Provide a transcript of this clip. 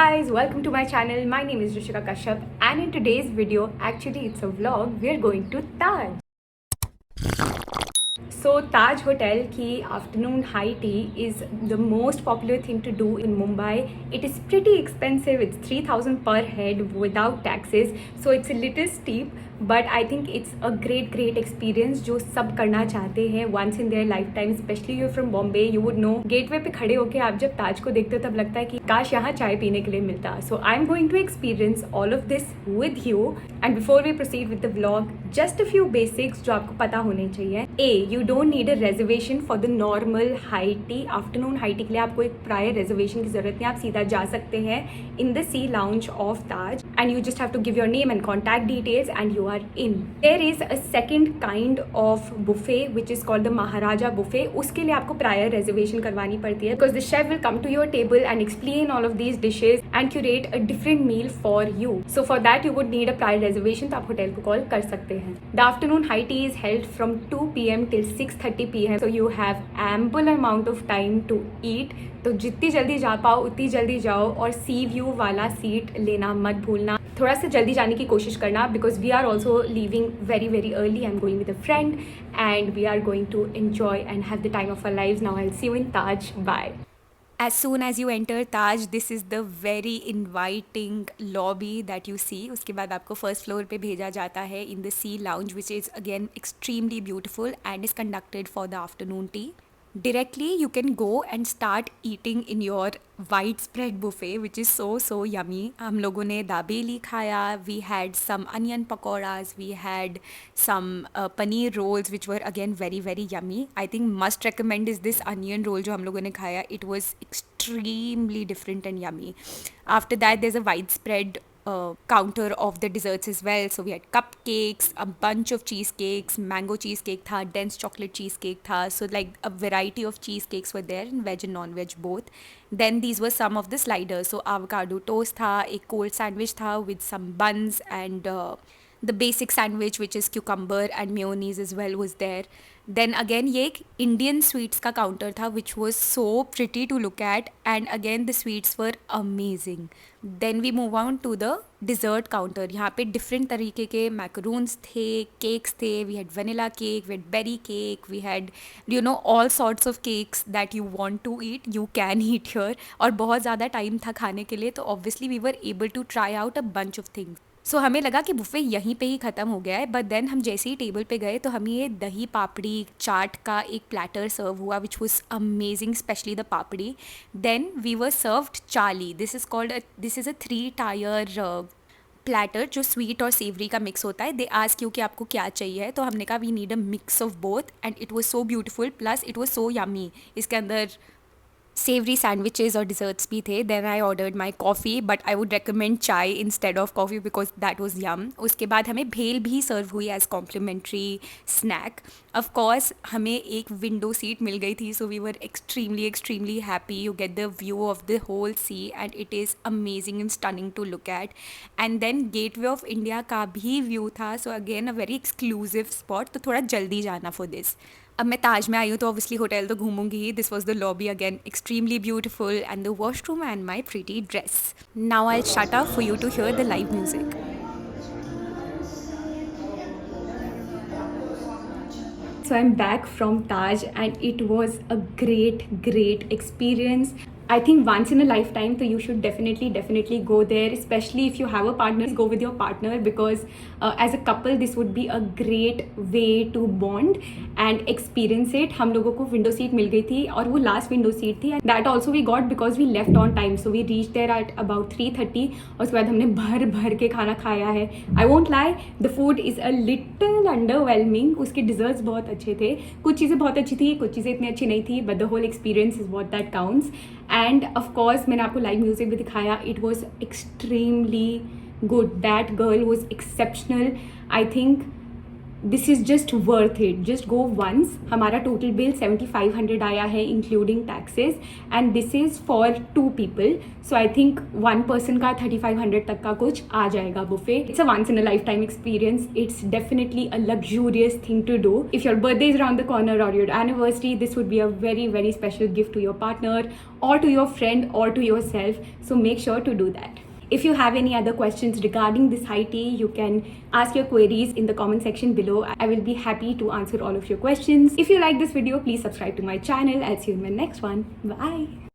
guys, welcome to my channel. My name is Rishika Kashyap and in today's video, actually it's a vlog, we are going to Taj. So Taj Hotel ki afternoon high tea is the most popular thing to do in Mumbai. It is pretty expensive. It's 3,000 per head without taxes. So it's a little steep, but I think it's a great experience जो सब करना चाहते हैं once in their lifetime. Especially you're from Bombay, you would know. Gateway पे खड़े होके आप जब ताज को देखते हो तब लगता है कि काश यहाँ चाय पीने के लिए मिलता. So I'm going to experience all of this with you. And before we proceed with the vlog, just a few basics जो आपको पता होने चाहिए. A, you don't need a reservation for the normal high tea. Afternoon high tea के लिए आपको एक prior reservation की ज़रूरत नहीं. आप सीधा जा सकते हैं in the sea lounge of Taj and you just have to give your name and contact details and you are in. There is a second kind of buffet which is called the Maharaja buffet. उसके लिए आपको prior reservation करवानी पड़ती है because the chef will come to your table and explain all of these dishes and curate a different meal for you. So for that you would need a prior reservation. तो आप hotel को call कर सकते हैं. The afternoon high tea is held from 2 p.m. till 6:30 p.m. So you have ample amount of time to eat. तो जितनी जल्दी जा पाओ उतनी जल्दी जाओ और सी व्यू वाला सीट लेना मत भूलना. थोड़ा सा जल्दी जाने की कोशिश करना because we are also leaving very early. I am going with a friend and we are going to enjoy and have the time of our lives. Now I will see you in Taj. Bye. As soon as you enter Taj, this is the very inviting lobby that you see. उसके बाद आपको first floor पे भेजा जाता है in the sea lounge, which is again extremely beautiful and is conducted for the afternoon tea. Directly you can go and start eating in your widespread buffet, which is so yummy. हम लोगों ने दाबेली खाया. We had some onion pakoras. We had some paneer rolls, which were again very yummy. I think must recommend is this onion roll जो हम लोगों ने खाया. It was extremely different and yummy. After that, there's a widespread counter of the desserts as well. So we had cupcakes, a bunch of cheesecakes, mango cheesecake tha, dense chocolate cheesecake tha. So like a variety of cheesecakes were there, in veg and non-veg both. Then these were some of the sliders. So avocado toast tha, a cold sandwich tha with some buns and the basic sandwich which is cucumber and mayonnaise as well was there. Then again ये एक Indian sweets का counter था which was so pretty to look at and again the sweets were amazing. Then we move on to the dessert counter. यहाँ पे different तरीके के macaroons थे, cakes थे. We had vanilla cake, we had berry cake, we had all sorts of cakes that you want to eat, you can eat here. और बहुत ज़्यादा time था खाने के लिए तो obviously we were able to try out a bunch of things. सो हमें लगा कि बुफ़े यहीं पे ही ख़त्म हो गया है बट देन हम जैसे ही टेबल पे गए तो हमें ये दही पापड़ी चाट का एक प्लेटर सर्व हुआ which was amazing specially the papdi. Then we were served thali. This is a 3 tier platter जो स्वीट और सेवरी का मिक्स होता है. दे आस्क यू कि आपको क्या चाहिए तो हमने कहा we need a mix of both and it was so beautiful plus it was so yummy. इसके अंदर सेवरी सैंडविचेज़ और डिज़र्ट्स भी थे. Then I ordered my coffee but I would recommend chai instead of coffee because that was yum. उसके बाद हमें भेल भी serve हुई as complimentary snack. Of course हमें एक विंडो सीट मिल गई थी so we were extremely happy. You get the view of the whole sea and it is amazing and stunning to look at. And then Gateway of India का भी view था. So again a very exclusive spot. तो थोड़ा जल्दी जाना for this. अब मैं ताज में आई हूँ तो ऑब्वियसली होटल तो घूमूंगी ही. This was the lobby again extremely beautiful and the washroom and my pretty dress. Now I shut up for you to hear the live music. So I'm back from Taj and it was a great experience. I think once in a lifetime so you should definitely go there, especially if you have a partner. Go with your partner because as a couple this would be a great way to bond and experience it. हम लोगों को window seat मिल गई थी और वो last window seat थी. That also we got because we left on time. So we reach there at about 3:30 और उसके बाद हमने भर के खाना खाया है. I won't lie, the food is a little underwhelming. उसके डिज़र्ट्स बहुत अच्छे थे. कुछ चीज़ें बहुत अच्छी थी, कुछ चीज़ें इतनी अच्छी नहीं थी but the whole experience is what that counts. And of course मैंने आपको लाइव म्यूजिक भी दिखाया. It was extremely good. That girl was exceptional. I think this is just worth it. Just go once. हमारा total bill 7500 आया है including taxes, and this is for 2 people. So I think 1 person का 3500 तक का कुछ आ जाएगा buffet. It's a once in a life time experience. It's definitely a luxurious thing to do. If your birthday is around the corner or your anniversary, this would be a very, very special gift to your partner or to your friend or to yourself. So make sure to do that. If you have any other questions regarding this high tea, you can ask your queries in the comment section below. I will be happy to answer all of your questions. If you like this video, please subscribe to my channel. I'll see you in my next one. Bye.